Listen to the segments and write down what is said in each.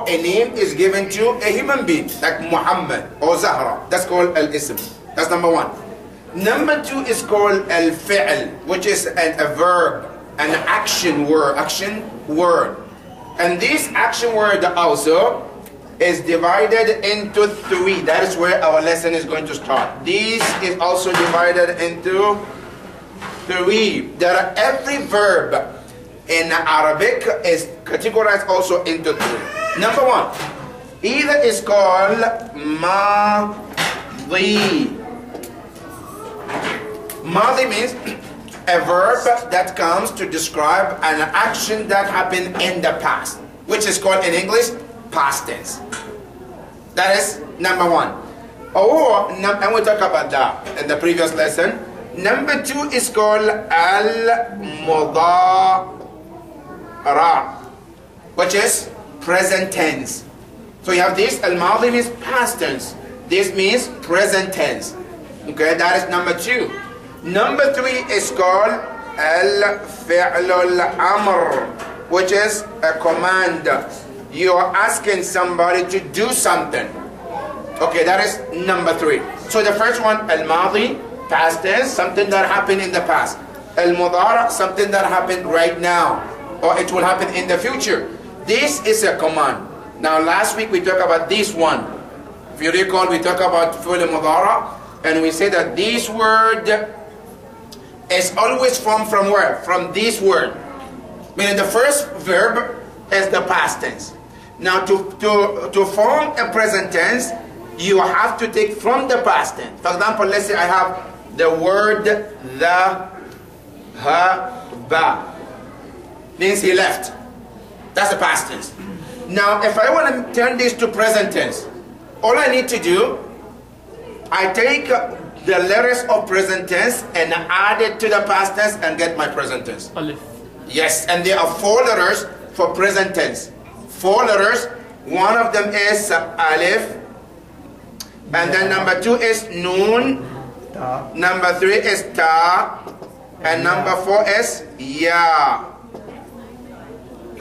or a name is given to a human being, like Muhammad or Zahra. That's called al-ism. That's number one. Number two is called al-fi'l, which is a verb, an action word, And this action word also is divided into three. That is where our lesson is going to start. This is also divided into three. Every verb in Arabic is categorized also into three. Number one, either is called madi. Madi means a verb that comes to describe an action that happened in the past, which is called in English past tense. That is number one. And we'll talk about that in the previous lesson. Number two is called al-mudara, which is present tense. So you have this, al-madi means past tense. This means present tense. Okay, that is number two. Number three is called al-fi'l al-amr, which is a command. You are asking somebody to do something. Okay, that is number three. So the first one, al-madi, past tense, something that happened in the past. Al-mudara, something that happened right now, or it will happen in the future. This is a command. Now last week we talked about this one. If you recall, we talked about fi'l mudara, and we said that this word is always from where? From this word. Meaning the first verb is the past tense. Now to form a present tense, you have to take from the past tense. For example, let's say I have the word dhahaba. Means he left. That's the past tense. Now if I want to turn this to present tense, all I need to do, I take the letters of present tense and add it to the past tense and get my present tense. Alif. Yes, and there are four letters for present tense. Four letters. One of them is alif, and then number two is noon, number three is ta, and number four is ya.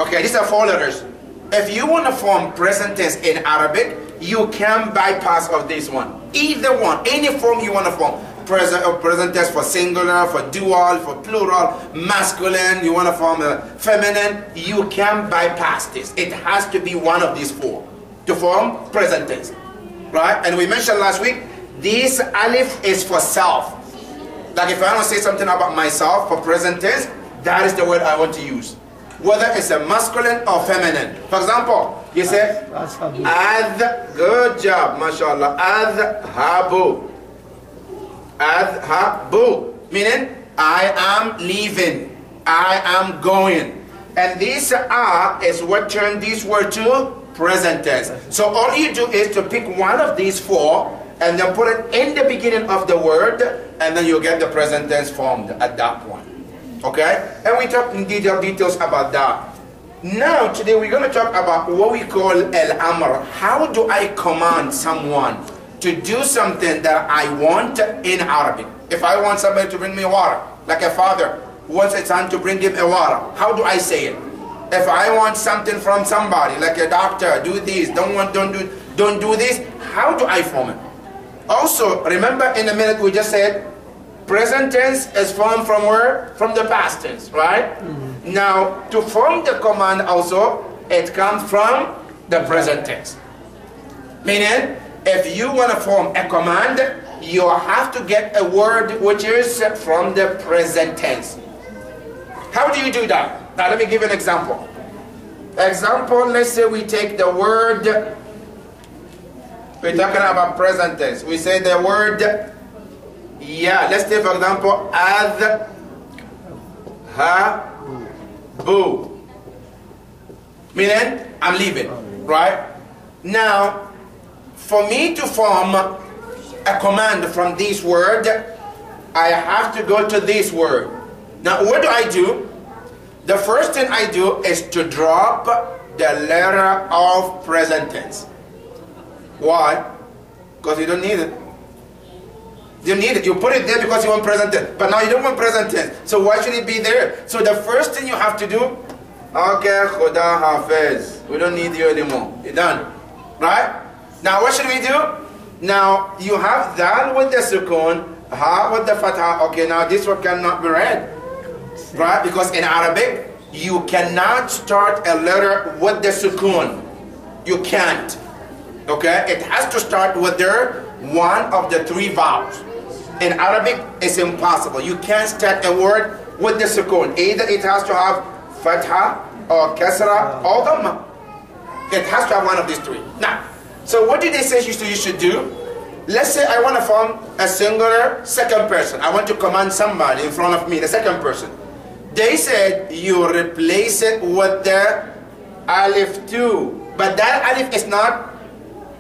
Okay, these are four letters. If you want to form present tense in Arabic, you can bypass of this one. Either one, any form you want to form. Present tense for singular, for dual, for plural, masculine, you want to form a feminine, you can bypass this. It has to be one of these four to form present tense. Right? And we mentioned last week, this alif is for self. Like if I want to say something about myself for present tense, that is the word I want to use. Whether it's a masculine or feminine. For example, you say, good job, mashallah, adhabu. Adhabu, meaning I am leaving, I am going. And this is what turned this word to present tense. So all you do is to pick one of these four and then put it in the beginning of the word, and then you get the present tense formed at that point. Okay? And we talk in details about that. Now today we're going to talk about what we call al-amr. How do I command someone to do something that I want in Arabic? If I want somebody to bring me water, like a father wants a son to bring him a water, how do I say it? If I want something from somebody, like a doctor, do this, don't do this, how do I form it? Also, remember in a minute we just said present tense is formed from where? From the past tense, right? Now, to form the command also, it comes from the present tense. Meaning, if you want to form a command, you have to get a word which is from the present tense. How do you do that? Now let me give you an example. Example, let's say we take the word, we're talking about present tense. We say the word, yeah, let's take for example, adhabu. Meaning, I'm leaving, right? Now, for me to form a command from this word, I have to go to this word. Now, what do? The first thing I do is to drop the letter of present tense. Why? Because you don't need it. You need it. You put it there because you want present tense. But now you don't want present tense. So why should it be there? So the first thing you have to do Okay, Khuda Hafiz. We don't need you anymore. You're done. Right? Now what should we do? Now you have dal with the sukoon, ha with the fatha. Okay, now this one cannot be read. Right? Because in Arabic, you cannot start a letter with the sukoon. You can't. Okay? It has to start with one of the three vowels. In Arabic, it's impossible. You can't start a word with the sukoon. Either it has to have fatha or kasra or dhamma. It has to have one of these three. Now, so what did they say you should do? Let's say I want to form a singular second person. I want to command somebody in front of me, the second person. They said you replace it with the alif too. But that alif is not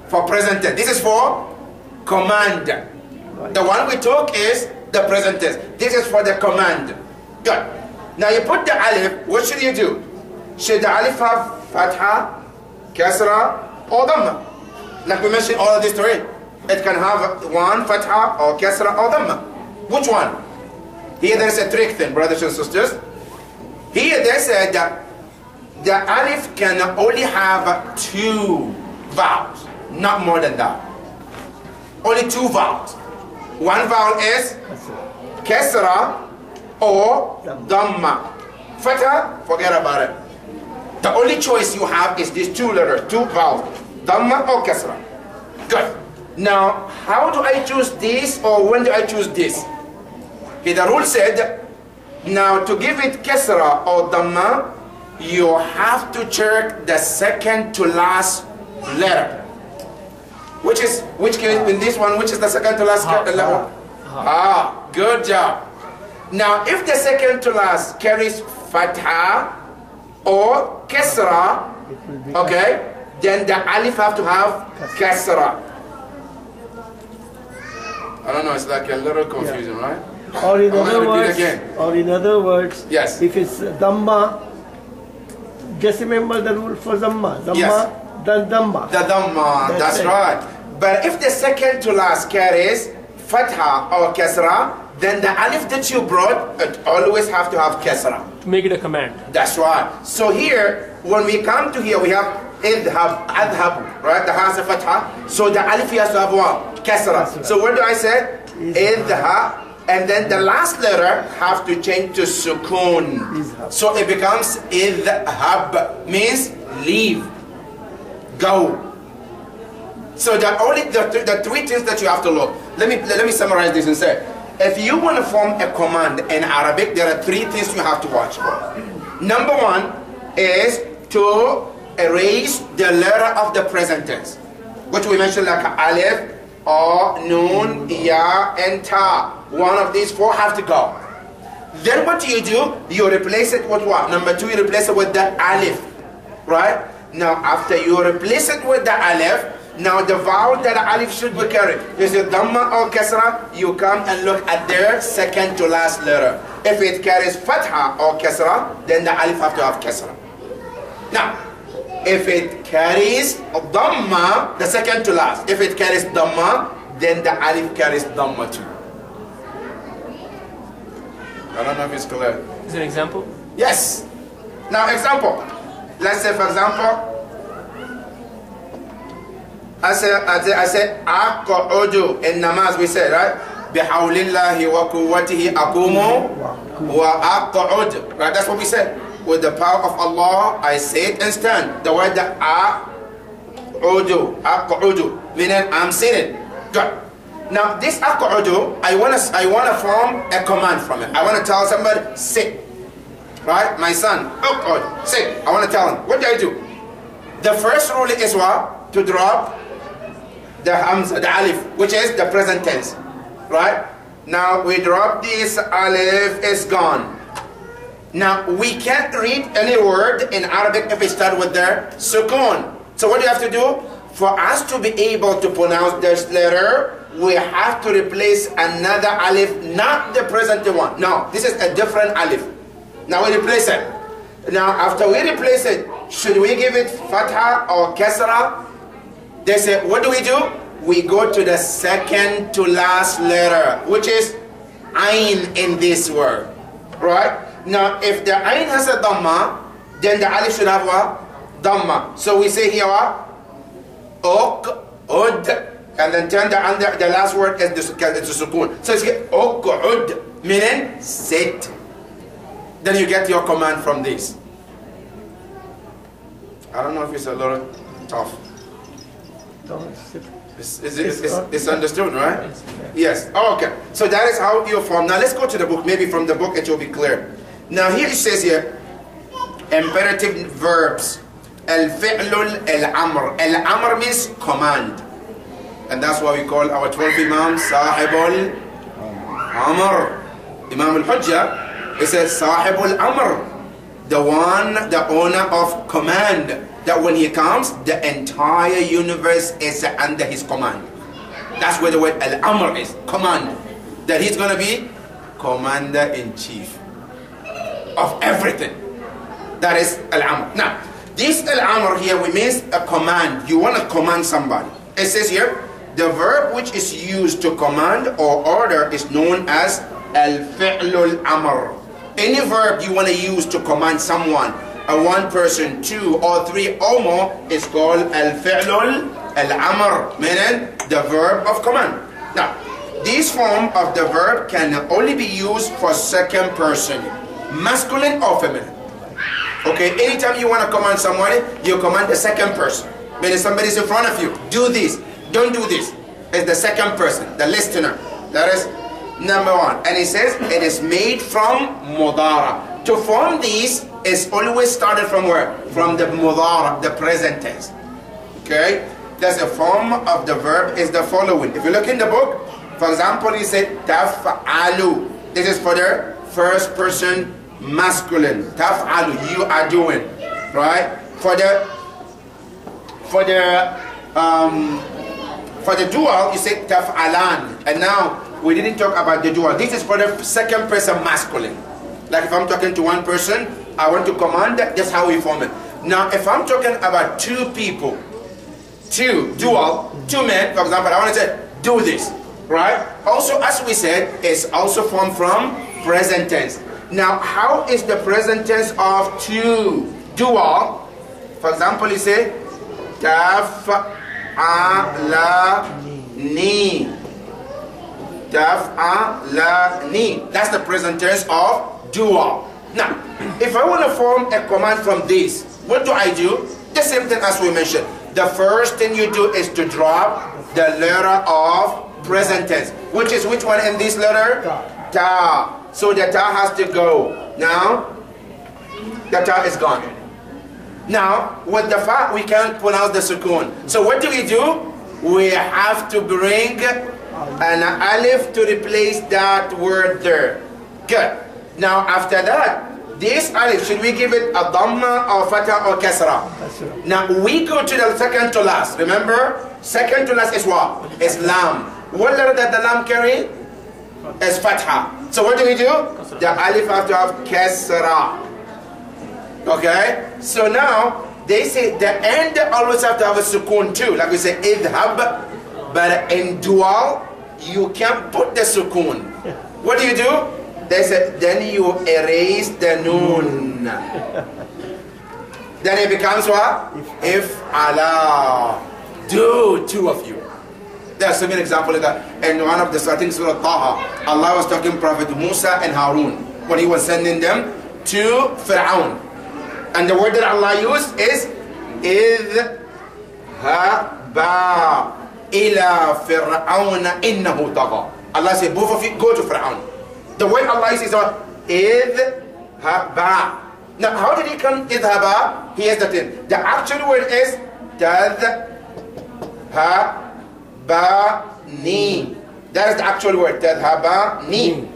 for present tense. This is for command. The one we took is the present tense. This is for the command. Good. Now you put the alif, what should you do? Should the alif have fatha, kasra, or dhamma? Like we mentioned all of these three. It can have one fatha or kasra or dhamma. Which one? Here there's a trick thing, brothers and sisters. Here they said that the alif can only have two vowels, not more than that. Only two vowels. One vowel is kasra or dhamma. Fatha, forget about it. The only choice you have is these two letters, two vowels, dhamma or kasra. Good. Now, how do I choose this, or when do I choose this? Okay, the rule said, now to give it kasra or dhamma, you have to check the second to last letter. Which case, in this one, which is the second to last letter? Ah, good job. Now, if the second to last carries fatha or kasra, okay, then the alif have to have kasra. I don't know, it's like a little confusion, right? Or in other words, yes. If it's dhamma, just remember the rule for dhamma. Dhamma, yes. then dhamma. The dhamma, that's right. But if the second to last carries fatha or kasra, then the alif that you brought, it always have to have kasra. To make it a command. That's right. So here, when we come to here, we have idhab, adhab, right? The has a fatha. So the alif has to have what? Kasra. So what do I say? Idhab. And then the last letter have to change to sukoon. So it becomes idhab, means leave, go. So the three things that you have to look. Let me summarize this and say, if you want to form a command in Arabic, there are three things you have to watch for. Number one is to erase the letter of the present tense, which we mentioned like alif, or noon, ya, and ta. One of these four have to go. Then what do? You replace it with what? Number two, you replace it with the alif, right? Now after you replace it with the alif, now the vowel that the alif should be carried. Is it dhamma or kasra? You come and look at their second to last letter. If it carries fatha or kasra, then the alif have to have kasra. Now, if it carries dhamma, the second to last. If it carries dhamma, then the alif carries dhamma too. I don't know if it's clear. Is there an example? Yes. Now, example. Let's say, for example, I said, aq'udu in namaz, we said, right? Bihawlillahi wa quwwatihi aqumu wa aq'ud. Right? That's what we said. With the power of Allah, I sit and stand. The word aq'udu, meaning I'm sitting. Good. Now this aq'udu, I wanna form a command from it. I wanna tell somebody, sit. Right? My son, aq'ud, sit. I wanna tell him. What do I do? The first rule is what? To drop the hamza, the alif, which is the present tense. Right? Now we drop this alif, it's gone. Now, we can't read any word in Arabic if it starts with the sukoon. So what do you have to do? For us to be able to pronounce this letter, we have to replace another alif, not the present one. No, this is a different alif. Now we replace it. Now, after we replace it, should we give it fatha or kasra? They say, what do? We go to the second to last letter, which is ayn in this word. Right? Now, if the ayn has a dhamma, then the alif should have what? Dhamma. So we say here what? Uq'ud, and then turn the last word is the sukoon. So it's uq'ud, meaning sit. Then you get your command from this. I don't know if it's a little tough. It's understood, right? Yes. Oh, okay. So that is how you form. Now let's go to the book. Maybe from the book it will be clear. Now here it says here, imperative verbs. Al-fi'lul al-amr. Al-amr means command. And that's why we call our 12 imams Sahibul Amr. Imam al-Hujjah, he says Sahibul Amr. The one, the owner of command. That when he comes, the entire universe is under his command. That's where the word al-amr is, command. That he's going to be commander-in-chief of everything. That is al-amr. Now, this al-amr here, we means a command. You want to command somebody. It says here, the verb which is used to command or order is known as al-fi'lul amr. Any verb you want to use to command someone, a one person, two or three or more, is called al-fi'lul al-amr, meaning the verb of command. Now, this form of the verb can only be used for second person, masculine or feminine. Okay, anytime you want to command someone, you command the second person. Meaning somebody's in front of you, do this, don't do this. It's the second person, the listener. That is number one. And it says it is made from mudara. To form these is always started from where? From the mudara, the present tense. Okay? That's the form of the verb is the following. If you look in the book, for example, you say taf'alu. This is for the first person masculine. Taf'alu, you are doing. Right? For the dual, you say taf'alan. And now we didn't talk about the dual. This is for the second person masculine. Like if I'm talking to one person, I want to command, that's how we form it. Now if I'm talking about two people, two, dual, two men, for example, I want to say, do this, right? Also, as we said, it's also formed from present tense. Now, how is the present tense of two, dual? For example, you say, taf'alani. Taf'alani. That's the present tense of dual. Now, if I want to form a command from this, what do I do? The same thing as we mentioned. The first thing you do is to drop the letter of present tense. Which is which one in this letter? Ta. So the ta has to go. Now, the ta is gone. Now, with the fa, we can't pronounce the sukoon. So what do? We have to bring an alif to replace that word there. Good. Now after that, this alif, should we give it a dhamma or fatha or kasra? Now we go to the second to last. Remember, second to last is what? Is lam. What letter that the lam carry? Is fatha. So what do? The alif have to have kasra. Okay? So now, they say the end always have to have a sukoon too. Like we say, idhab. But in dual, you can't put the sukoon. What do? They said, then you erase the noon. Then it becomes what? If Allah. Do, two of you. There's so many examples of that. In one of the starting Surah Taha, Allah was talking to Prophet Musa and Harun when he was sending them to Fir'aun. And the word that Allah used is idhaba ila Fir'auna innahu tagha. Allah said, both of you go to Fir'aun. The word Allah uses is idhaba. Now, how did he come idhaba? Here's the thing. The actual word is tadhabani. That is the actual word, tadhabani.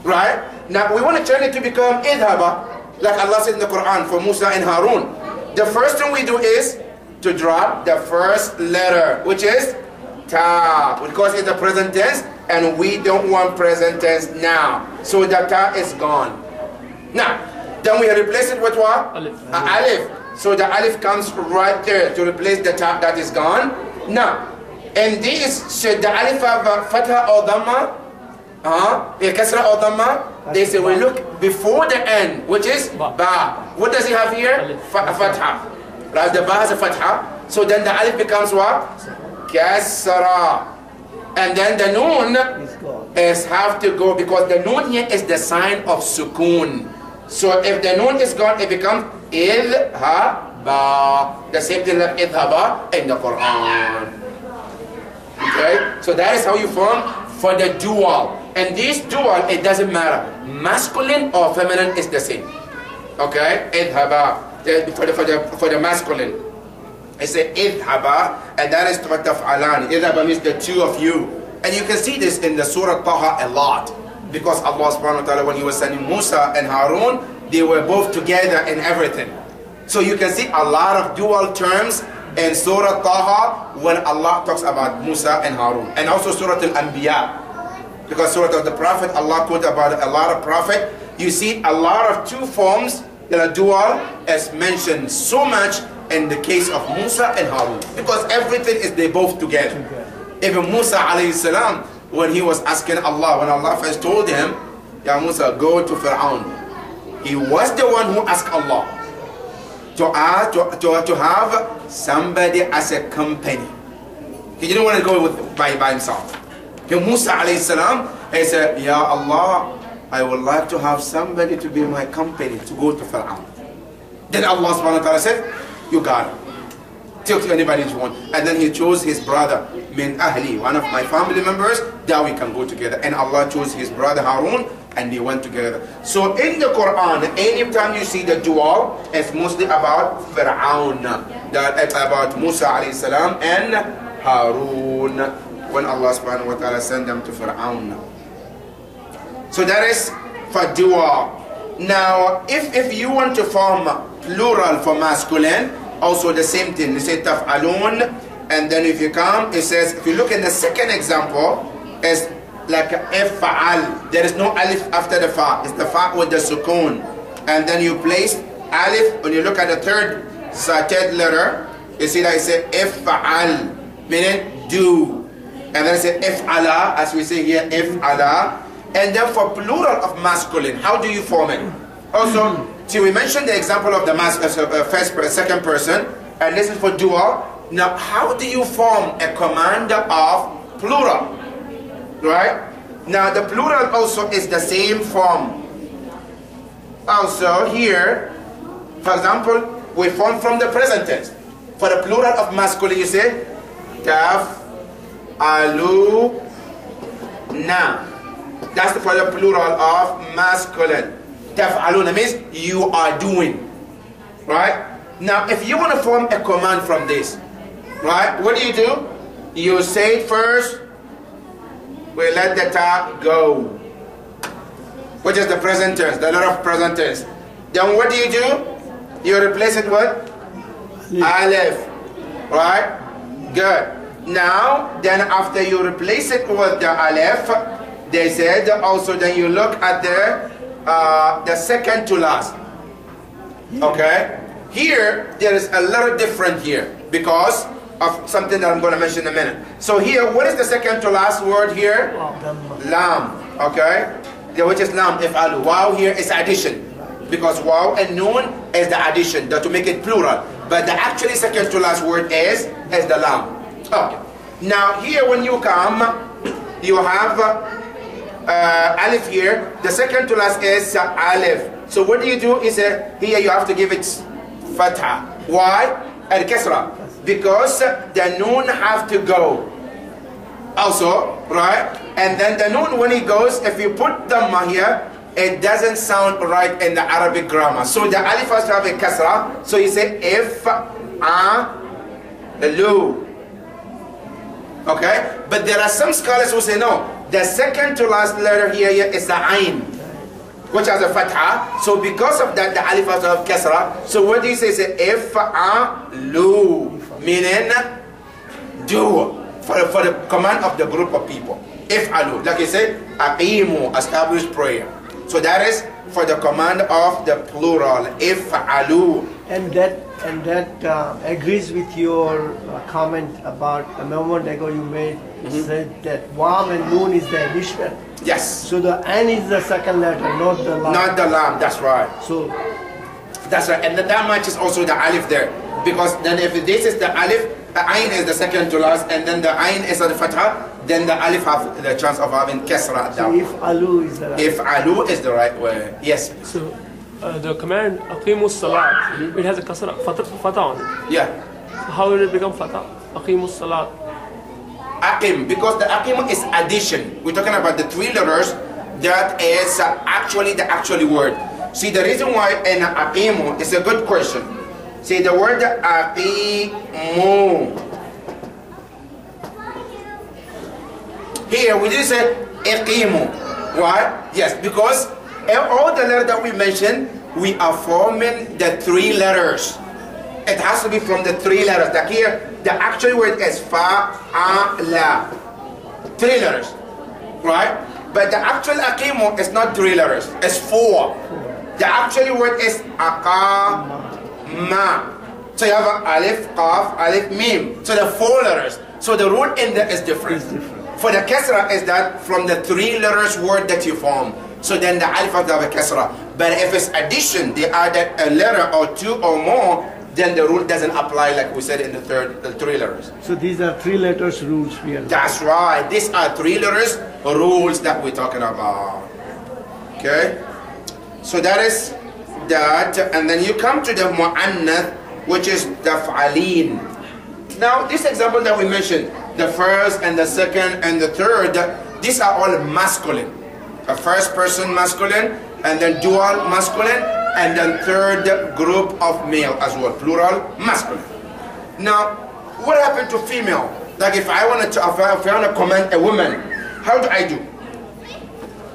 Right? Now, we want to turn it to become idhaba, like Allah said in the Quran for Musa and Harun. The first thing we do is to drop the first letter, which is ta, because it's the present tense, and we don't want present tense now. So the ta is gone. Now, then we replace it with what? Alif. Alif. So the alif comes right there to replace the ta that is gone. Now, and this, should the alif have fatha or dhamma? Kasra or Dhamma? They say we look before the end, which is Ba. What does he have here? Fatha. Right, the Ba has a Fatha. So then the Alif becomes what? Kasra. And then the Noon is have to go, because the Noon here is the sign of Sukoon. So if the Noon is gone, it becomes Idhaba. The same thing like Idhaba in the Quran. Okay? So that is how you form for the dual. And this dual, it doesn't matter. Masculine or feminine is the same. Okay? Idhaba. For the masculine. It's a idhaba, and that is taf'alan. Idhaba means the two of you. And you can see this in the Surah Taha a lot. Because Allah subhanahu wa ta'ala, when he was sending Musa and Harun, they were both together in everything. So you can see a lot of dual terms in Surah Taha when Allah talks about Musa and Harun. And also Surah Al-Anbiya. Because Surah of the Prophet, Allah quote about a lot of prophet. You see a lot of two forms that are dual as mentioned so much in the case of Musa and Harun. Because everything is they both together. Even Musa alayhi salam, when he was asking Allah, when Allah first told him, Ya Musa, go to Fir'aun. He was the one who asked Allah to have somebody as a company. He didn't want to go by himself. Musa alayhi salam, he said, Ya Allah, I would like to have somebody to be my company to go to Fir'aun. Then Allah subhanahu wa ta'ala said, you got it. Talk to anybody you want. And then he chose his brother, min ahli, one of my family members, that we can go together. And Allah chose his brother Harun, and they went together. So in the Quran, anytime you see the dual, it's mostly about Fir'aun. It's about Musa alayhi salam and Harun, when Allah subhanahu wa ta'ala sent them to Fir'aun. So that is for dual. Now, if you want to form plural for masculine, also the same thing. You say taf'alun, and then if you come, it says, if you look in the second example, it's like if'al. There is no alif after the fa. It's the fa with the sukoon. And then you place alif. When you look at the third letter, you see that it says if'al, meaning do. And then it says if'ala, as we say here, if'ala. And then for plural of masculine, how do you form it? Also, see, we mentioned the example of the second person, and this is for dual. Now, how do you form a command of plural? Right? Now, the plural also is the same form. Also, here, for example, we form from the present tense. For the plural of masculine, you say, taf'aluna. That's for the plural of masculine. Taf'aluna means you are doing. Right? Now, if you want to form a command from this, right, what do? You say it first, we let the ta go, which is the present tense, the letter of present tense. Then what do? You replace it with alif. Right? Good. Now, then after you replace it with the alif, they said also then you look at the second to last. Okay? Here, there is a little different here because of something that I'm going to mention in a minute. So here, what is the second to last word here? Lam. Okay? Which is lam, if'alu. Wow here is addition. Because wow and noon is the addition, to make it plural. But the actually second to last word is the lam. Okay. Now here when you come, you have alif here. The second to last is alif. So what do? Is here you have to give it fatha. Why? Al-kasra. Because the noon have to go. Also, right? And then the noon when it goes, if you put dhamma here, it doesn't sound right in the Arabic grammar. So the alif has to have a kasra. So you say if-a-lu. Okay? But there are some scholars who say no. The second to last letter here is the ayn, which has a fatha. So because of that, the alif has to have kasra. So what do you say? Say if-a-lu, meaning do, for the command of the group of people. If-a-lu, like you say, aqimu, establish prayer. So that is for the command of the plural, if-a-lu. And that agrees with your comment about a moment ago you made, said that Wam and Noon is the addition. Yes. So the N is the second letter, not the lam. Not the lam, that's right. So That's right. And that matches also the alif there. Because then if this is the alif, the ayn is the second to last, and then the ayn is the fatha, then the alif have the chance of having kasra. so if alu is the right. If alu is the right way. Yes. So the command aqimus salat, it has a kasra, fatha on it. Yeah. How will it become fatha? Aqimus salat. Aqim, because the aqim is addition. We're talking about the three letters. That is actually the actual word. See, the reason why in aqimu is a good question. See, the word aqimu. Here we didn't say aqimu. Why? Yes, because all the letters that we mentioned, we are forming the three letters. It has to be from the three letters. Like here, the actual word is fa'ala. Three letters, right? But the actual aqimu is not three letters. It's four. The actual word is aqama. So you have a alif, qaf, alif, mim. So the four letters. So the rule in there is different. For the kasra is that from the three letters word that you form. So then the alif has to have a kasra. But if it's addition, they added a letter or two or more, then the rule doesn't apply like we said in the three letters. So these are three letters rules we are. That's right. These are three letters rules that we're talking about. Okay? So that is that. And then you come to the mu'annath, which is daf'alin. Now, this example that we mentioned, the first and the second and the third, these are all masculine. A first person masculine, and then dual masculine, and then third group of male as well, plural masculine. Now, what happened to female? Like if I want to comment a woman, how do I do?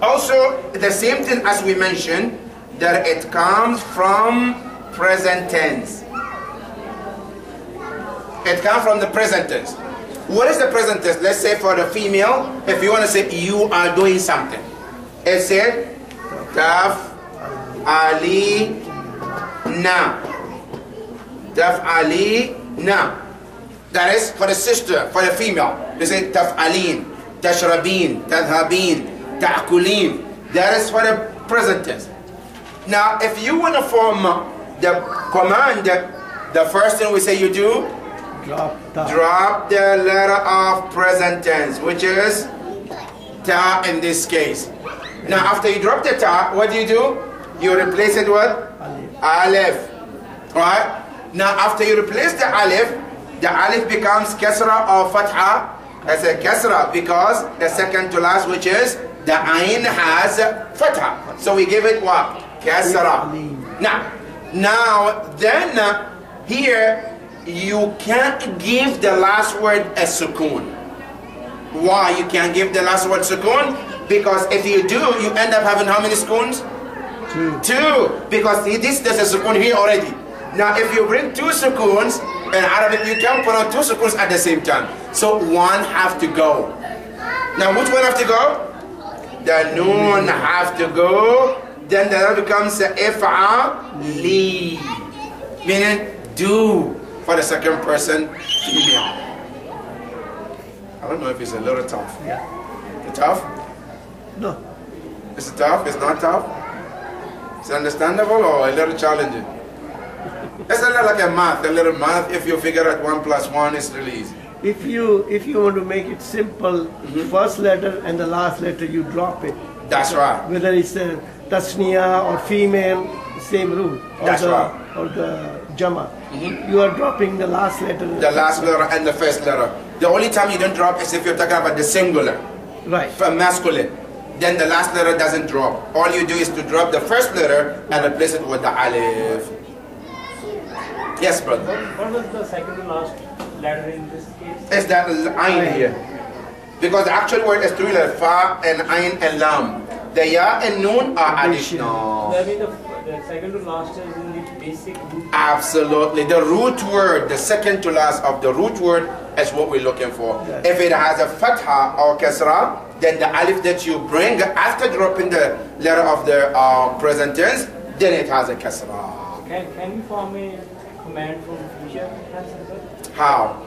Also, the same thing as we mentioned, that it comes from present tense. It comes from the present tense. What is the present tense? Let's say for the female, if you want to say you are doing something, it said taf ali na. Taf ali na. That is for the sister, for the female. They say taf'alin, tashrabin, tadhabin, ta'kulin. That is for the present tense. Now, if you want to form the command, the first thing we say you do, drop the letter of present tense, which is ta in this case. Now, after you drop the ta, what do? You replace it with alif. Right? Now, after you replace the alif becomes kasra or fatha. As a kasra because the second to last, which is the ayn, has fatha. So we give it what? Kasra. Now, then here you can't give the last word a sukoon. Why you can't give the last word sukoon? Because if you do, you end up having how many sukoons? Two. Because this there's a sukoon here already. Now, if you bring two sukoons in Arabic, you can put on two sukoons at the same time. So one have to go. Now, which one have to go? The noon have to go. Then the other becomes if'ali, meaning do for the second person female. I don't know if it's a little tough. Yeah. It's tough? No. Is it tough? It's not tough? Is it understandable or a little challenging? It's a little like a little math. If you figure out 1 plus 1, it's really easy. If you want to make it simple, first letter and the last letter you drop it. That's right. Whether it's a tasniya or female, same rule. That's right. Or the jama. You are dropping the last letter. The last letter and the first letter. The only time you don't drop is if you're talking about the singular. Right. For masculine. Then the last letter doesn't drop. All you do is to drop the first letter and replace it with the alif. Yes, brother. What was the second to last letter in this case? It's that ayn here. Because the actual word is three letters, fa and ayn and lam. The ya and noon are additional. I mean the second to last is in the basic root. Absolutely. The root word, the second to last of the root word is what we're looking for. Yes. If it has a fatha or kasra, then the alif that you bring after dropping the letter of the present tense, then it has a kasra. Can we form a command from future tense as well? How?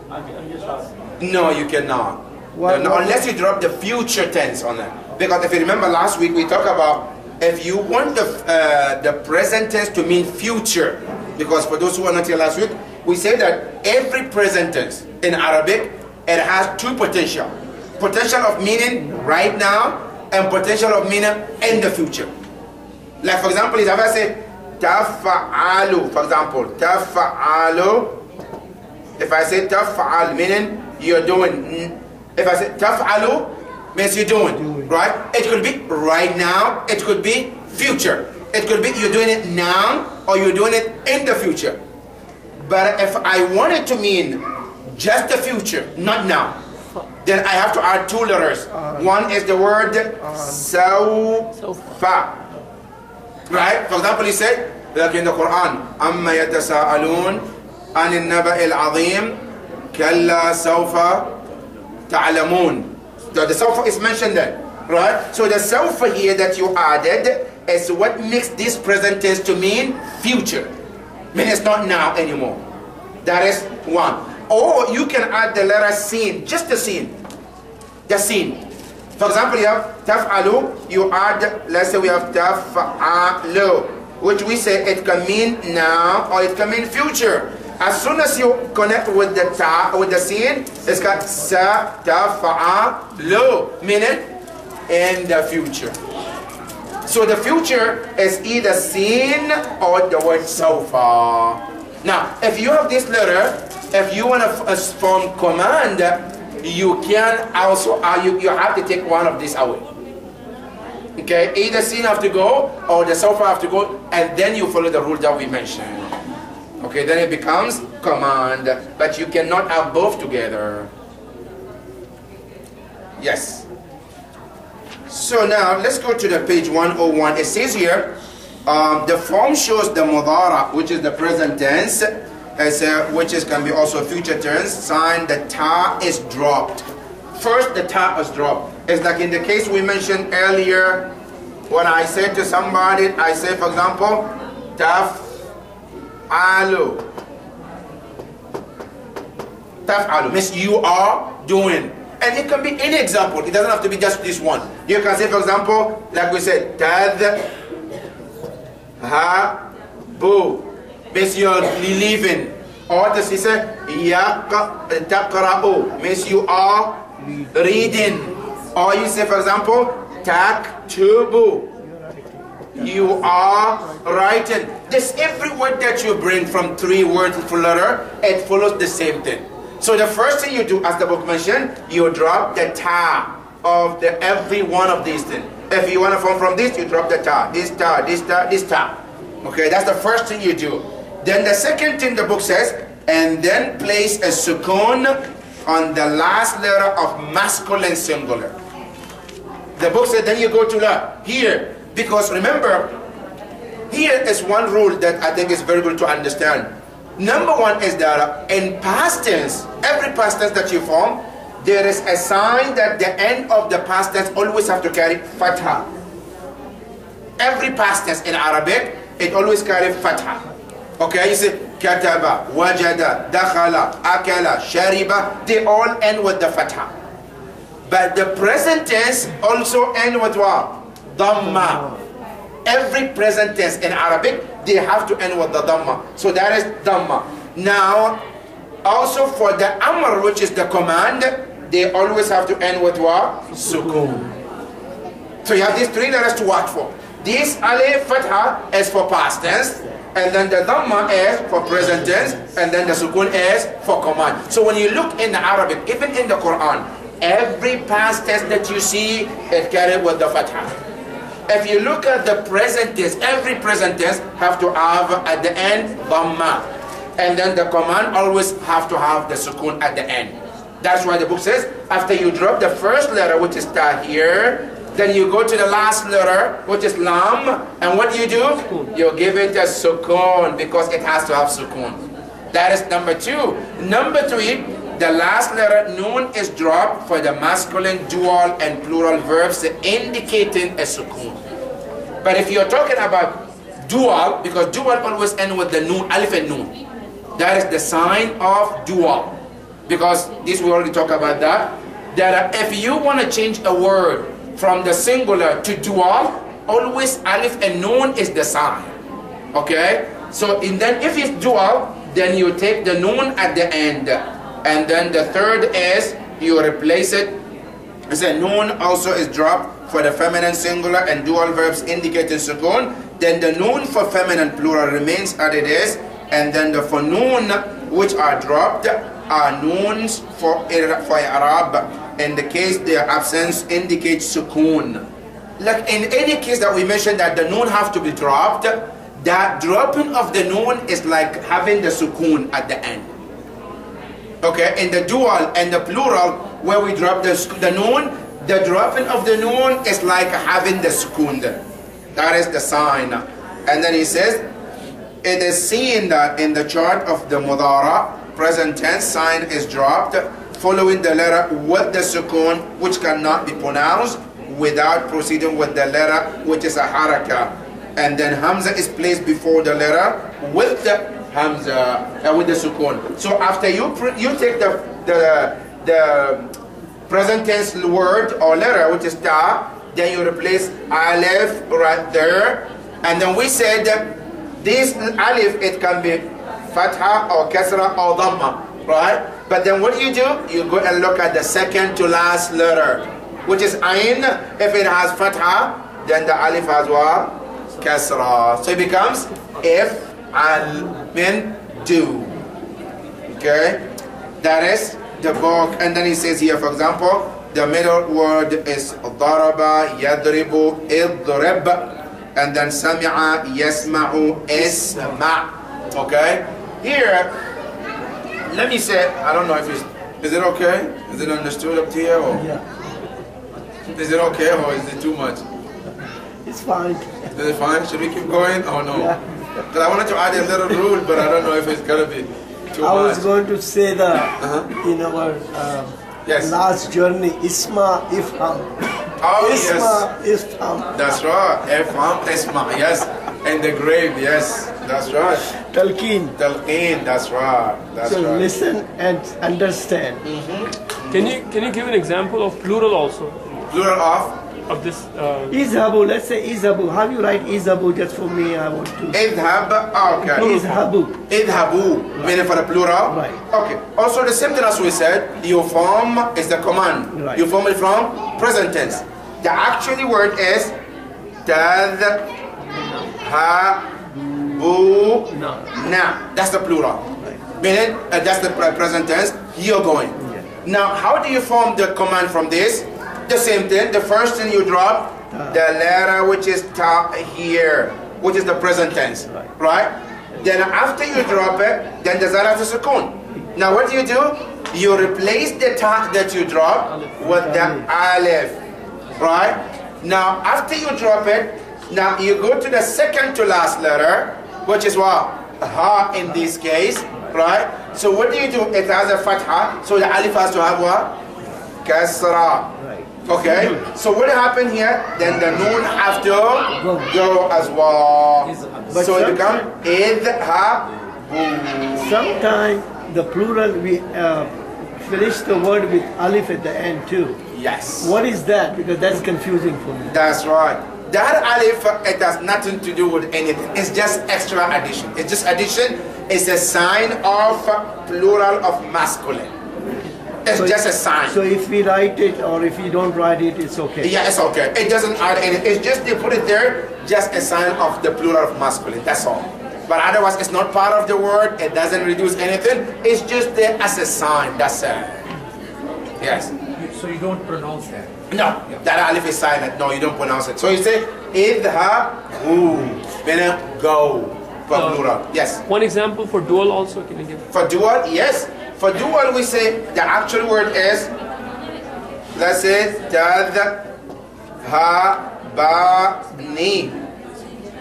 I'm just asking. No, you cannot. Unless you drop the future tense on that. Because if you remember last week we talked about if you want the present tense to mean future, because for those who were not here last week, we say that every present tense in Arabic, it has two potential. Potential of meaning right now and potential of meaning in the future. Like for example, if I say tafa'alu, for example, tafa'alu, if I say tafa'al, meaning you're doing, if I say taf'alu, means you're doing, right? It could be right now, it could be future. It could be you're doing it now or you're doing it in the future. But if I want it to mean just the future, not now, then I have to add two letters. One is the word sawfa. Right? For example, he said, like in the Quran, أَمَّا يَتَسَاءَلُونَ عَنِ النَّبَإِ الْعَظِيمِ كَلَّا سَوْفَ تَعْلَمُونَ. The sawfa is mentioned there, right? So the sawfa here that you added is what makes this present tense to mean future. I mean it's not now anymore. That is one. Or you can add the letter sin, just the sin. The sin. For example, you have taf'alu, you add, let's say we have taf'alu, which we say it can mean now or it can mean future. As soon as you connect with the ta, with the sin, it's got sa taf'alu, meaning in the future. So the future is either sin or the word sawfa. Now, if you have this letter, if you want to form command, you can also, you have to take one of these away. Okay, either sin have to go or the sawfa have to go, and then you follow the rule that we mentioned. Okay, then it becomes command, but you cannot have both together. Yes. So now let's go to the page 101. It says here, the form shows the mudara, which is the present tense, which can be also future tense. Sign the ta is dropped. First, the ta is dropped. It's like in the case we mentioned earlier, when I say to somebody, I say, for example, taf'alu. Taf'alu means you are doing. And it can be any example. It doesn't have to be just this one. You can say, for example, like we said, tadhhabu means you're leaving. Or to say, taqra'u means you are reading. Or you say, for example, taktubu, you are writing. This every word that you bring from three words to letter, it follows the same thing. So the first thing you do, as the book mentioned, you drop the ta of every one of these things. If you want to form from this, you drop the ta, this ta, this ta, this ta. Okay, that's the first thing you do. Then the second thing the book says, and then place a sukoon on the last letter of masculine singular. The book said, then you go to here, because remember, here is one rule that I think is very good to understand. Number one is that in past tense, every past tense that you form, there is a sign that the end of the past tense always have to carry fatha. Every past tense in Arabic, it always carries fatha. Okay, you say kataba, wajada, dakhala, akala, shariba, they all end with the fatha. But the present tense also end with what? Dhamma. Every present tense in Arabic, they have to end with the dhamma. So that is dhamma. Now, also for the amr, which is the command, they always have to end with what? Sukoon. So you have these three letters to watch for. This alif fatha is for past tense, and then the dhamma is for present tense, and then the sukoon is for command. So when you look in the Arabic, even in the Quran, every past tense that you see, it carried with the fatha. If you look at the present tense, every present tense have to have at the end dhamma, and then the command always have to have the sukoon at the end. That's why the book says, after you drop the first letter, which is ta here, then you go to the last letter, which is lam, and what do? You give it a sukoon, because it has to have sukoon. That is number two. Number three, the last letter noon is dropped for the masculine, dual, and plural verbs indicating a sukoon. But if you're talking about dual, because dual always end with the noon, alif and noon. That is the sign of dual. Because this we already talked about that. that if you want to change a word from the singular to dual, always alif and noon is the sign. Okay? So then if it's dual, then you take the noon at the end. And then the third is you replace it. So noon also is dropped for the feminine singular and dual verbs indicating sukoon. Then the noon for feminine plural remains as it is. And then the for noon which are dropped are noons for Arab. In the case their absence indicates sukoon. Like in any case that we mentioned that the noon have to be dropped, that dropping of the noon is like having the sukoon at the end. Okay, in the dual and the plural, where we drop the noon, the dropping of the noon is like having the sukoon there. That is the sign. And then he says, it is seen that in the chart of the mudara, present tense sign is dropped, following the letter with the sukoon, which cannot be pronounced without proceeding with the letter, which is a haraka. And then hamza is placed before the letter with the hamza, with the sukoon. So after you take the present tense word or letter, which is ta, then you replace alif right there. And then we said that this alif, it can be fatha or kasra or dhamma, right? But then what do? You go and look at the second to last letter, which is ain. If it has fatha, then the alif has what? Kasra. So it becomes if al min do. Okay? That is the book. And then he says here, for example, the middle word is daraba, yadribu, idrib. And then sami'a, yasma'u, isma'. Okay? Here, let me say, I don't know if it's, is it okay? Is it understood up here? Or? Yeah. Is it okay or is it too much? It's fine. Is it fine? Should we keep going or no? Yeah. Because I wanted to add a little rule, but I don't know if it's going to be too much. I was going to say that in our Yes. last journey, Isma Ifham. Oh, Isma yes. Ifham. That's right. Ifham, Isma, yes. In the grave, yes. That's right. Talqeen. Talqeen, that's right. That's So right. listen and understand. Can you give an example of plural also Plural of this? Izhabu, let's say Izhabu. How do you write Izhabu just for me? I want to. idhab, okay. Izhabu. Idhabu, meaning for the plural. Right. Okay. Also the same thing as we said, you form is the command. Right. You form it from present tense. The actual word is tadhabu na. That's the plural. Meaning that's the present tense. You're going. Now, how do you form the command from this? The same thing. The first thing you drop, the letter which is ta here, which is the present tense, right? Then after you drop it, then the zara to sukoon. Now what do? You replace the ta that you drop with the alif, right? Now after you drop it, now you go to the second to last letter, which is what? Ha in this case, right? So what do? It has a fatha, so the alif has to have what? Kasra. Okay, so what happened here? Then the noon have to go as well. But So it becomes idhabu. Sometimes the plural we finish the word with alif at the end too. Yes. What is that? Because that's confusing for me. That's right. That alif, it has nothing to do with anything. It's just extra addition. It's just addition. It's a sign of plural of masculine. It's just a sign. So if we write it or if we don't write it, it's okay. Yeah, it's okay. It doesn't add anything. It's just they put it there, just a sign of the plural of masculine. That's all. But otherwise, it's not part of the word. It doesn't reduce anything. It's just there as a sign. That's it. Yes. So you don't pronounce that? No, that alif is silent. No, you don't pronounce it. So you say idhabu, meaning go. For plural. Yes. One example for dual also, can you give? For dual, yes. For dual, we say the actual word is, let's say, tadhabani.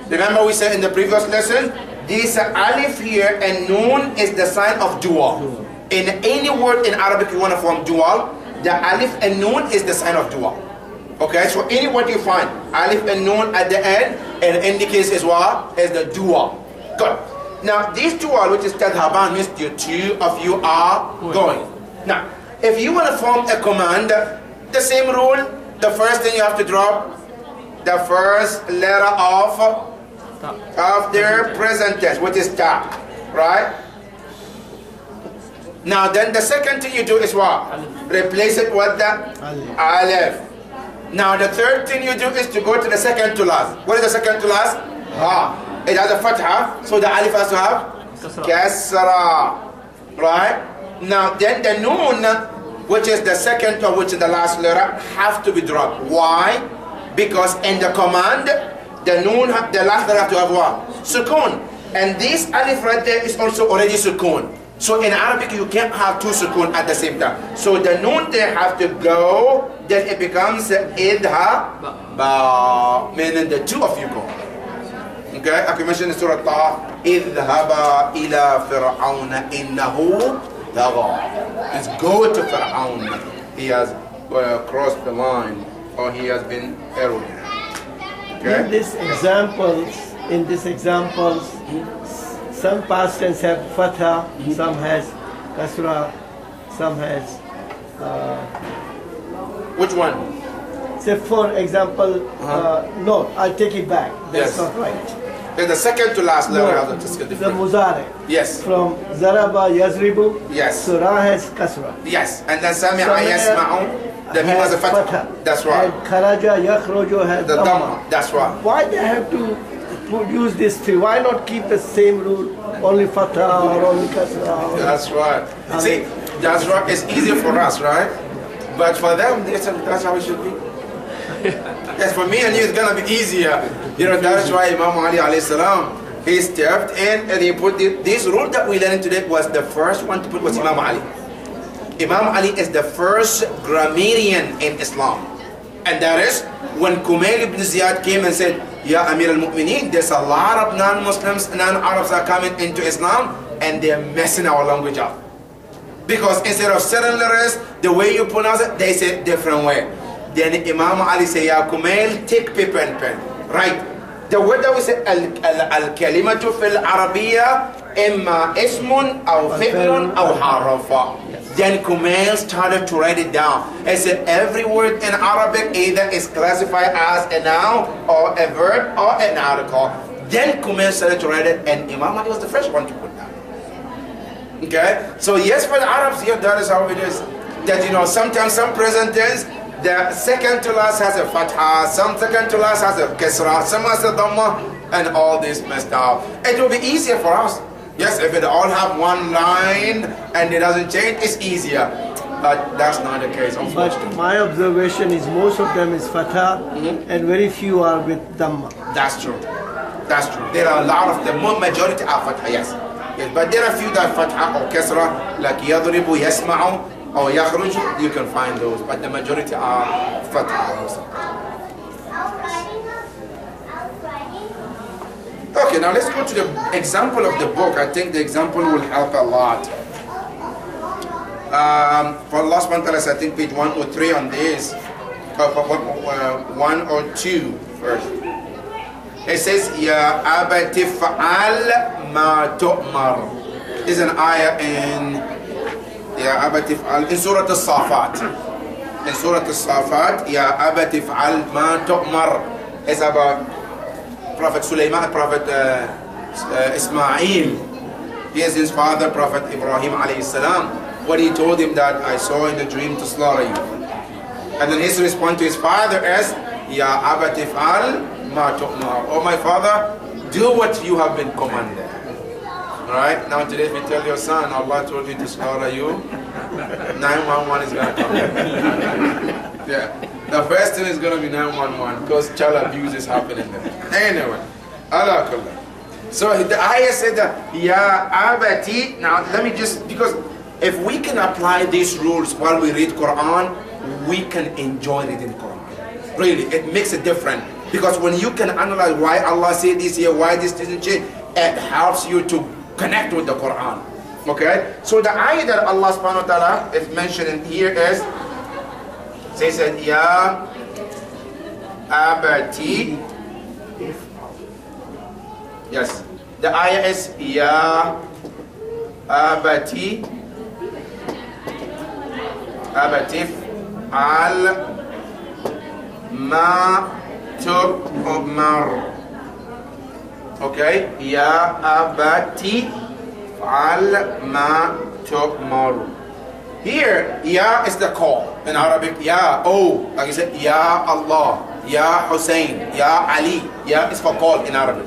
Remember we said in the previous lesson, this alif here and noon is the sign of dual. In any word in Arabic you want to form dual, the alif and noon is the sign of dual. Okay, so any word you find, alif and noon at the end, and indicates is what? Is the dual. Good. Now, this dual, which is tadhaban, means the two of you are going. Now, If you want to form a command, the same rule, the first thing you have to drop the first letter of their present tense, which is ta, right? Now then the second thing you do is what? Replace it with the alif. Now the third thing you do is to go to the second to last. What is the second to last? Ha. It has a fatha, so the alif has to have kasra. Right? Now then the noon, which is the second or which is the last letter, have to be dropped. Why? Because in the command, the noon, the last letter have to have what? Sukoon. And this alif right there is also already sukoon. So in Arabic, you can't have two sukoon at the same time. So the noon they have to go, then it becomes idha-ba, meaning the two of you go. Okay, I can mention in Surah Taha, idhaba ila fir'auna innahu tagha. Let's go to Fir'aun. He has crossed the line, or he has been arrogant. Okay? In these examples, some past tense have fatha, some has kasra, some has. Which one? Say for example, no, I'll take it back. That's not right. Then the second to last level has a The different. muzare. Yes. From zaraba yazribu. Yes. Surah has kasra. Yes. And then sami'a yasma'u, the mim has a fatha. That's right. And kharaja yakhruju has The dhamma. dhamma. That's right. Why they have to use this three? Why not keep the same rule? Only fatha or only kasra? That's right. See, that's right. It's easier for us, right? But for them, that's how it should be. Yes, for me and you, it's gonna be easier. You know, that's why Imam Ali alayhi salam, he stepped in and he put this rule that we learned today was the first one to put was Imam Ali. Imam Ali is the first grammarian in Islam. And that is when Kumail ibn Ziyad came and said, Ya Amir al-Mu'mineen, there's a lot of non-Muslims, non-Arabs are coming into Islam and they're messing our language up. Because instead of certain letters, the way you pronounce it, they say it different way. Then Imam Ali say, Ya Kumail, take paper and pen. Right. The word that we say, al-kalimatu fil Arabiya, imma ismun, aw fi'lun, aw harafa. Then Kumail started to write it down. He said every word in Arabic either is classified as a noun, or a verb, or an article. Then Kumail started to write it, and Imam Ali was the first one to put that. Okay? So yes, for the Arabs, yeah, that is how it is. That, you know, sometimes some present tense, the second to last has a fatha, some second to last has a kasra, some has a dhamma, and all this messed up. It will be easier for us. Yes, if it all have one line and it doesn't change, it's easier. But that's not the case, unfortunately. But my observation is most of them is fatha and very few are with dhamma. That's true. That's true. There are a lot of the majority are fatha, yes. Yes, but there are a few that fatha or kasra, like yadribu, yasma'u, or yakhruju, you can find those, but the majority are fatha also. Okay, now let's go to the example of the book. I think the example will help a lot. For Allah subhanahu wa ta'ala, I think page 103 on this, 102 first. It says, Ya abati fa'al ma tu'mar. This is an ayah in Ya abati fa'al, in Surah Al-Safat. In Surah Al-Safat, Ya abati fa'al ma tu'mar. It's about Prophet Sulaiman, Prophet Ismail. He is his father, Prophet Ibrahim alayhi salam. What he told him that I saw in the dream to slaughter you. And then his response to his father is, Ya abati fa'al ma tu'mar. Oh my father, do what you have been commanded. Alright, now today if you tell your son, Allah told you to slaughter you, 911 is going to come. Yeah. The first thing is going to be 911 because child abuse is happening there. Anyway, Allah Kullah. So the ayah said that, Ya abati. Now let me just, because if we can apply these rules while we read Quran, we can enjoy reading Quran. Really, it makes a difference. Because when you can analyze why Allah said this here, why this didn't change, it helps you to connect with the Quran. Okay? So the ayah that Allah subhanahu wa ta'ala is mentioning here is, they said, Ya abati. Yes. The ayah is, Ya abati Abatif al ma tu'mar. Okay, ya abati al ma tu'mar. Here, ya is the call in Arabic. Ya, oh, like you said, ya Allah, ya Hussein, ya Ali. Ya is for call in Arabic.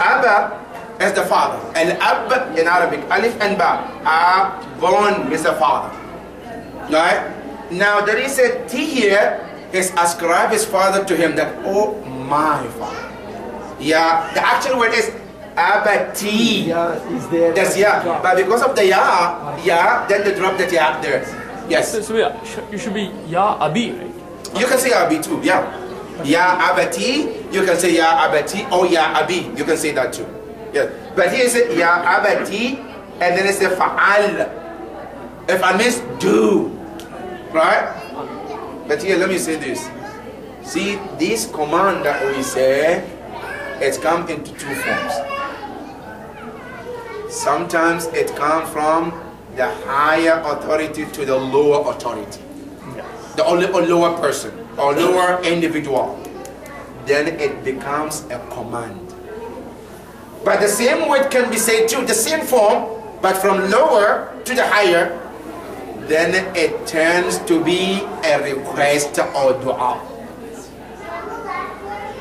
Aba is the father. And ab in Arabic, alif and ba. Abun is the father. Right? Now there is a T here, is ascribe his father to him, that, oh my father. Yeah, the actual word is abati. Yeah, is there. That's ya. But because of the ya, then they drop that ya there. Yes. So yeah, you should be Ya Abi, right? You can say abi too, yeah. Ya abati, you can say ya abati, or ya abi, you can say that too. Yes. But here is it ya abati, and then it's a fa'al. If I means do, right? But here, let me say this. See, this command that we say, it's come into two forms. Sometimes it comes from the higher authority to the lower authority. The lower person or lower individual. Then it becomes a command. But the same word can be said too, the same form, but from lower to the higher, then it turns to be a request or dua.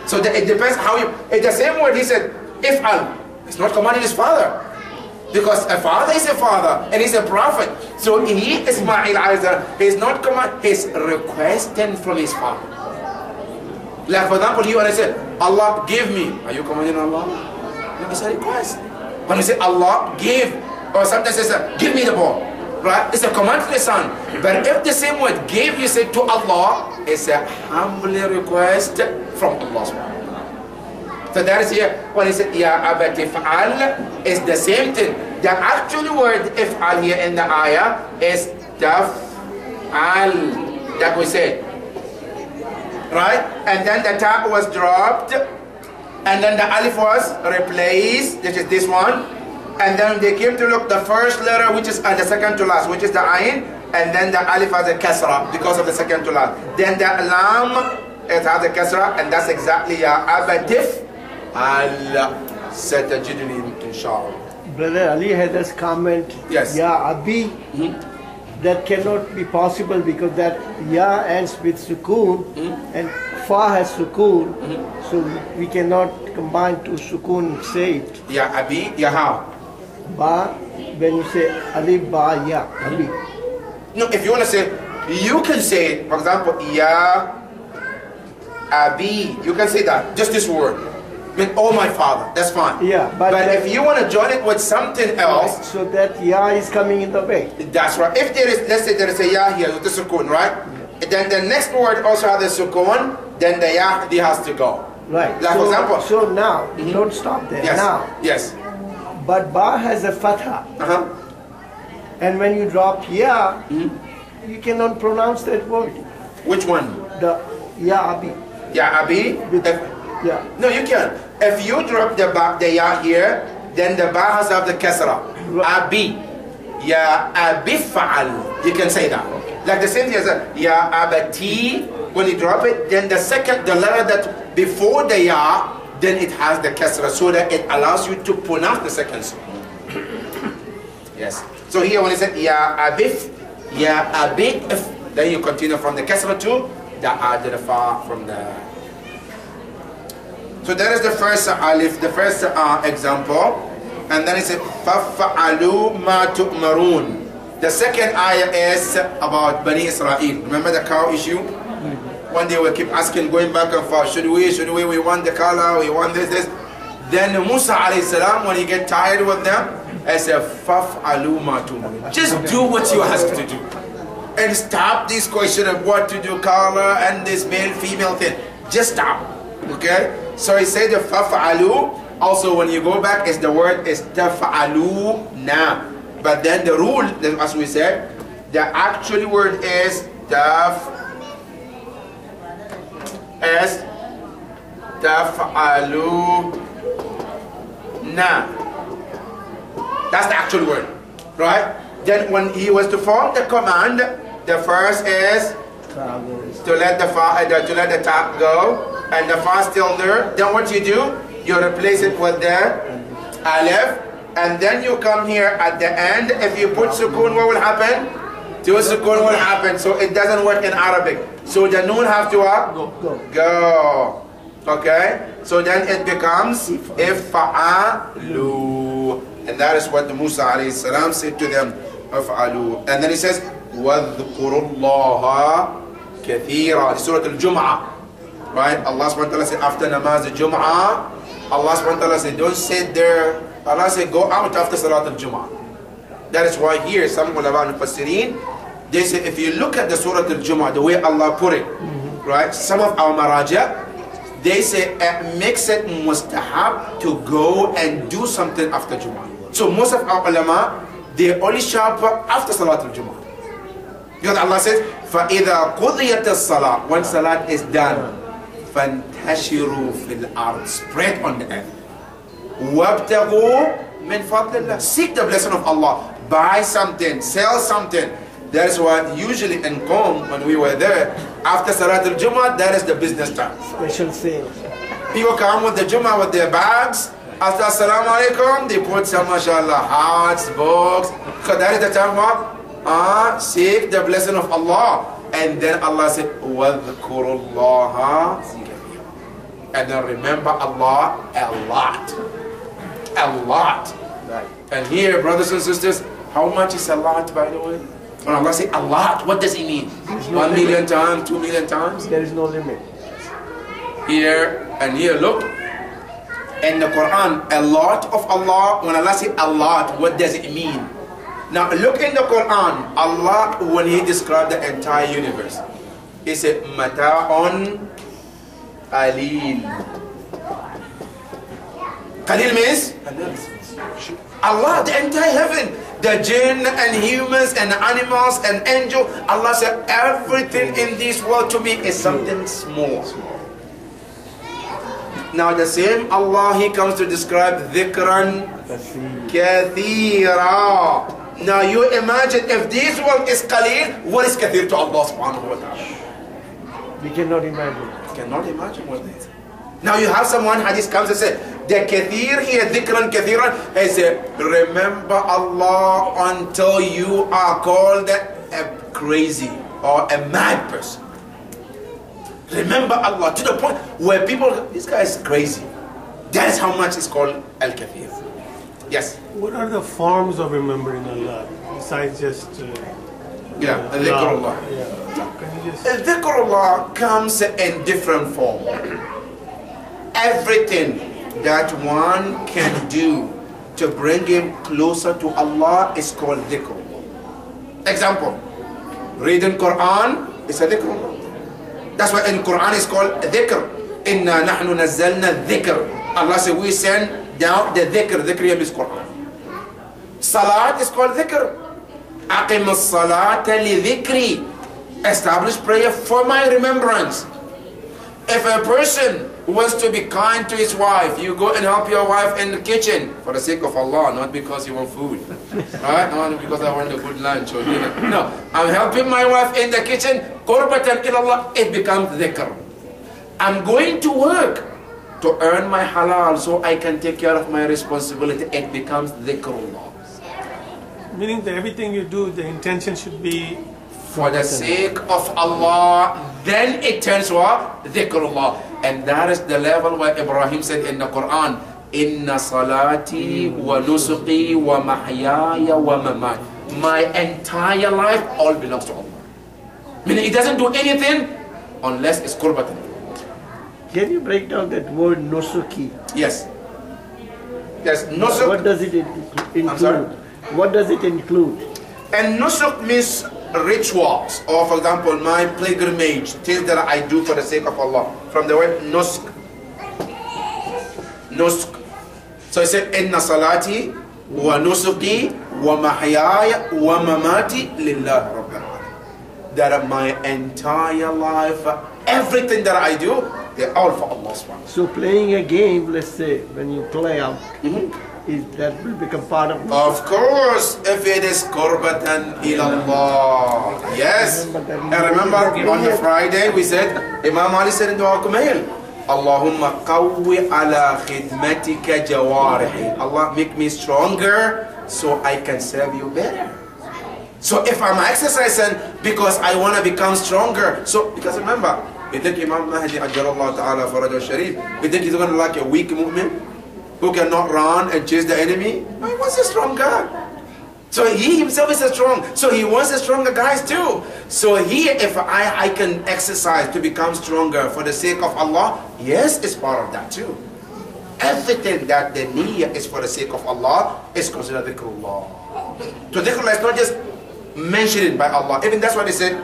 So it depends how you, it's the same word he said, if'al. It's not commanding his father. Because a father is a father and he's a prophet. So he, Ismail Azar, he's not command, he's requesting from his father. Like for example, you and I say, Allah give me. Are you commanding Allah? No, it's a request. When you say Allah give, or sometimes it says, give me the ball. Right? It's a command to the son. But if the same word give you say to Allah, it's a humble request from Allah. So that is here, when he said, Ya abati if'al, is the same thing. The actual word if'al here in the ayah is taf'al, that we said. Right? And then the ta was dropped, and then the alif was replaced, which is this one. And then they came to look the first letter, which is the second to last, which is the ayn, and then the alif has a kasra because of the second to last. Then the lam, it has a kasra, and that's exactly ya abatif al satajiduni inshallah. Brother Ali had this comment, Yes. Ya Abi, that cannot be possible because that Ya ends with sukoon and Fa has sukoon, so we cannot combine two sukoon and say it. Ya abi, ya how? Ba, when you say Alif Ba Ya, Abi. No, if you want to say, you can say, for example, ya abi, you can say that, just this word. I mean, oh my father, that's fine. Yeah, but if you want to join it with something else, so that Ya is coming in the way. that's right. If there is, let's say there is a ya here with the sukoon, right? Then the next word also has a sukoon, then the ya has to go. Right. Like so, for example. So now, don't stop there. Yes. Now. Yes. But Ba has a fatha. And when you drop Ya, you cannot pronounce that word. Which one? The Ya Abi. Ya abi? Yeah. No, you can't. If you drop the ya here, then the ba has to have the kasra. Abi. Ya abi fa'al. You can say that. Like the same thing as ya abati. When you drop it, then the letter that before the ya, then it has the kasra, so that it allows you to pronounce the second one. Yes. So here when it said ya abif, ya abif, then you continue from the kasra to the fa from the. So that is the first alif, the first example, and then it says فَفَعَلُوا مَا تُؤْمَرُونَ. The second ayah is about Bani Israel. Remember the cow issue? One day we keep asking, going back and forth, should we want the color, we want this. Then Musa alayhi salam, when he get tired with them, I said, فَفْعَلُوا مَا تُؤْمَرُونَ. Just do what you ask to do. And stop this question of what to do, color, and this male, female thing. Just stop. Okay? So he said the fa'alu. Also, when you go back, the word is tafa'alu na. But then the rule, as we said, the actual word is tafa'alu na. That's the actual word, right? Then when he was to form the command, The first is to let the ta go, and the fa still there. Then what you do, you replace it with the alif, and then you come here at the end. If you put sukoon, what will happen? Two sukoon will happen. So it doesn't work in Arabic. So the noon have to go. Okay? So then it becomes if'alu. And that is what the Musa alayhi salam said to them. If'alu. And then he says, وَاذْكُرُوا اللَّهَ كَثِيرًا. Surah Al-Jum'ah. Right? Allah subhanahu wa ta'ala said after namaz al-Jum'ah, Allah subhanahu wa ta'ala said, don't sit there. Allah said, go out after Salat al-Jum'ah. That is why here, some ulama al-Mufassirin, they say, if you look at the Surah al-Jum'ah, the way Allah put it, right? Some of our maraja, they say it makes it mustahab to go and do something after Jum'ah. So most of our ulama, they only sharp after Salat al-Jum'ah. Because Allah says, فَإِذَا قُضِيَتَ الصَّلَاةِ when Salat is done, فَانْتَشِرُوا فِي الْأَرْضِ spread on the earth. وَابْتَغُوا مِنْ فَضْلِ اللَّهِ seek the blessing of Allah. Buy something, sell something. That is why usually in Qom, when we were there, after Salat al-Jum'ah, that is the business time. Special sale. People come with the Jum'ah with their bags. After Assalamu alaikum, they put some, mashallah, hearts, books. Because that is the time what? Seek the blessing of Allah. And then Allah said, وَاذْكُرُوا اللَّهَ كَثِيرًا. And then remember Allah a lot. A lot. Right. And here, brothers and sisters, how much is a lot, by the way? When Allah says a lot, what does it mean? 1 million times, 2 million times? There is no limit. Here and here, look. In the Quran, a lot of Allah, when Allah says a lot, what does it mean? Now look in the Quran, Allah, when He described the entire universe, He said, Mata'un Qaleel. Qaleel means? Allah, the entire heaven, the jinn and humans and animals and angels, Allah said, everything in this world to me is something small. Now the same Allah, He comes to describe dhikran kathira. Now you imagine if this world is qaleel, what is kathir to Allah subhanahu wa ta'ala? We cannot imagine. Cannot imagine what it is. Now you have someone, hadith comes and says, the kathir here, dhikran kathiran, he said, remember Allah until you are called a crazy or a mad person. Remember Allah to the point where people, this guy is crazy. That is how much is called al-kathir. Yes? What are the forms of remembering Allah besides just dhikrullah. Can you just Dhikrullah comes in different form. Everything that one can do to bring him closer to Allah is called dhikrullah. Example, reading Quran is a dhikrullah. That's why in Quran is called dhikr. Inna nahnu nazzalna dhikr. Allah said we send down the dhikr. Dhikr here is Quran. Salat is called dhikr. Aqim as-salata li dhikri. Establish prayer for my remembrance. If a person wants to be kind to his wife, you go and help your wife in the kitchen for the sake of Allah, not because you want food. Right? Not because I want a good lunch or dinner. No, I'm helping my wife in the kitchen, qurbatan ilallah, it becomes dhikr. I'm going to work to earn my halal so I can take care of my responsibility, it becomes dhikrullah. meaning that everything you do, the intention should be For the sake of Allah, then it turns what? Dhikrullah. And that is the level where Ibrahim said in the Quran, Inna salati wa nusuqi wa mahyaya wa mamati. My entire life all belongs to Allah. Meaning he doesn't do anything unless it's qurbatan. Can you break down that word nusuki? Yes. Yes, nusuk. What does it include? I'm sorry? What does it include? And nusuk means rituals, or for example, my pilgrimage, things that I do for the sake of Allah. From the word nusk. Nusk. So he said, Inna salati wa nusuki wa mahyaya wa mamati lillahi rabbil alamin. That my entire life, everything that I do, they're all for Allah subhanahu wa ta'ala. So playing a game, let's say, when you play out, is that will become part of Of course, if it is qurbatan ilallah. Yes. remember that. And remember on the Friday we said, Imam Ali said in Dua Kumail, Allahumma qawwi ala khidmatika jawarihi. Allah, make me stronger so I can serve you better. So if I'm exercising because I want to become stronger, so because remember, you think Imam Mahdi Ajalallah Ta'ala Farajah Sharif, you think he's going to like a weak mu'min who cannot run and chase the enemy? No, he wants a strong guy. So he himself is a strong, so he wants a stronger guys too. So if I can exercise to become stronger for the sake of Allah, yes, it's part of that too. Everything that the niyyah is for the sake of Allah is considered dhikrullah. So dhikrullah is not just mentioned by Allah. Even that's why they said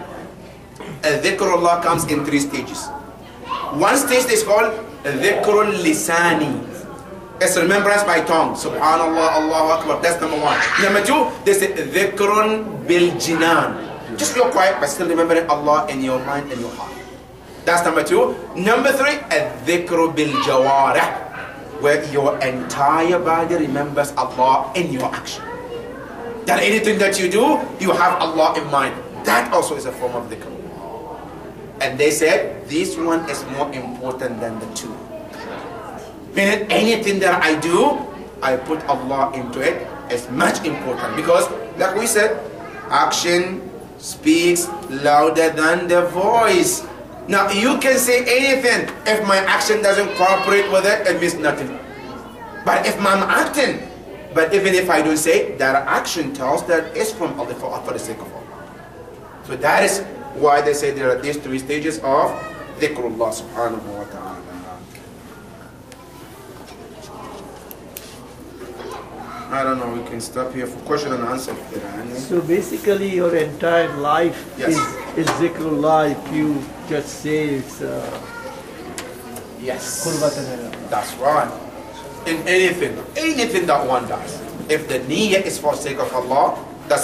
dhikrullah comes in 3 stages. One stage is called dhikrul lisani. It's remembrance by tongue. Subhanallah, Allahu Akbar. That's number 1. Number 2, they say dhikrun bil jinan. Just be quiet but still remembering Allah in your mind and your heart. That's number 2. Number 3, dhikru bil jawarih, where your entire body remembers Allah in your action. That anything that you do, you have Allah in mind. That also is a form of dhikr. And they said this one is more important than the 2. Meaning anything that I do, I put Allah into it. It's much important because, like we said, action speaks louder than the voice. Now you can say anything, if my action doesn't cooperate with it, it means nothing. But if I'm acting, but even if I don't say, that action tells that it's from Allah for the sake of Allah. So that is why they say there are these 3 stages of dhikrullah subhanahu wa ta'ala. I don't know, we can stop here for question and answer. So basically your entire life Yes. is zikrullah if you just say it's Yes. qurbatan ila Allah. That's right. In anything that one does, if the niyyah is for sake of Allah,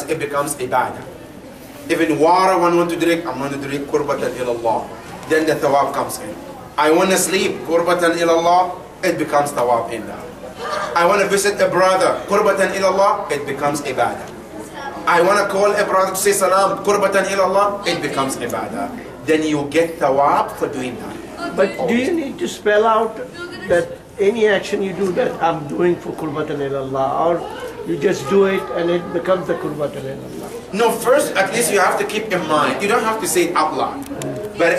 it becomes ibadah. Even water one want to drink, I'm going to drink qurbatan ila Allah. Then the thawab comes in. I want to sleep, qurbatan ila Allah, it becomes thawab in that. I want to visit a brother, qurbatan ila Allah, it becomes ibadah. I want to call a brother to say salam, qurbatan ila Allah, it becomes ibadah. Then you get thawab for doing that. But do you need to spell out that any action you do that I'm doing for qurbatan ila Allah, or you just do it and it becomes the qurbatan ila Allah? No, first at least you have to keep in mind. You don't have to say it out loud. But